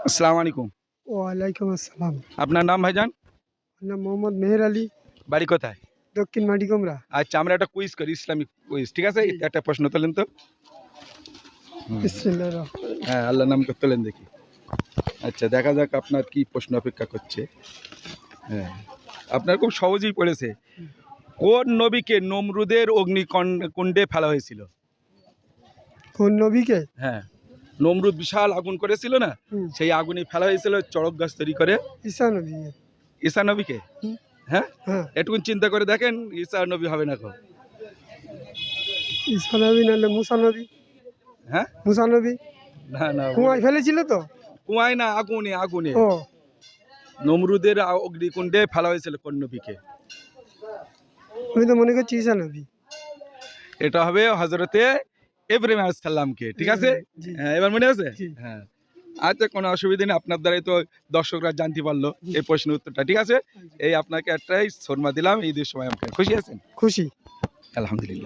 আসসালামু আলাইকুম। ওয়ালাইকুম আসসালাম। আপনার নাম ভাইজান? আমার নাম মোহাম্মদ মেহের আলী, বাড়ি কোথায়? দক্ষিণ মাটিকুমড়া। আচ্ছা, আমরা একটা কুইজ করি, ইসলামিক কুইজ, ঠিক আছে? জি। একটা প্রশ্ন তোলেন তো। বিসমিল্লাহির রহমানির রহিম। হ্যাঁ, আল্লাহর নাম করে তোলেন দেখি। আচ্ছা, দেখা যাক আপনার কি প্রশ্ন অপেক্ষা করছে। হ্যাঁ, আপনার খুব সহজেই পড়েছে। কোন নবীকে নমরুদের অগ্নিকুণ্ডে ফেলা হয়েছিল? কোন নবীকে? হ্যাঁ, নমরুদ বিশাল আগুন করেছিল না, হুম, সেই আগুনে ফেলা হয়েছিল চড়ক গাছ তৈরি করে। ঈসা নবী। ঈসা নবীকে? হুম, হ্যাঁ, হ্যাঁ, এটুকুন চিন্তা করে দেখেন, ঈসা নবী হবে না কো? ঈসা নবী নাহলে মুসা নবী। হ্যাঁ, মুসা নবী না না, কুয়ায় ফেলেছিল তো। কুয়ায় না, আগুনে, আগুনে। ও নমরুদের অগ্নিকুণ্ডে ফেলা হয়েছিল কোন নবীকে? আমি তো মনে করছি ঈসা নবী। এটা হবে হযরতে ইব্রাহিম আলাইহিস সালামকে, ঠিক আছে? জি হ্যাঁ, এবার মনে আছে? জি হ্যাঁ। আচ্ছা, কোনো অসুবিধা নেই, আপনার দ্বারাই তো দর্শকরা জানতে পারলো এই প্রশ্নের উত্তরটা, ঠিক আছে? এই আপনাকে একটাই শর্মা দিলাম, ঈদের সময় আমাকে খুশি আছেন? খুশি। আলহামদুলিল্লাহ।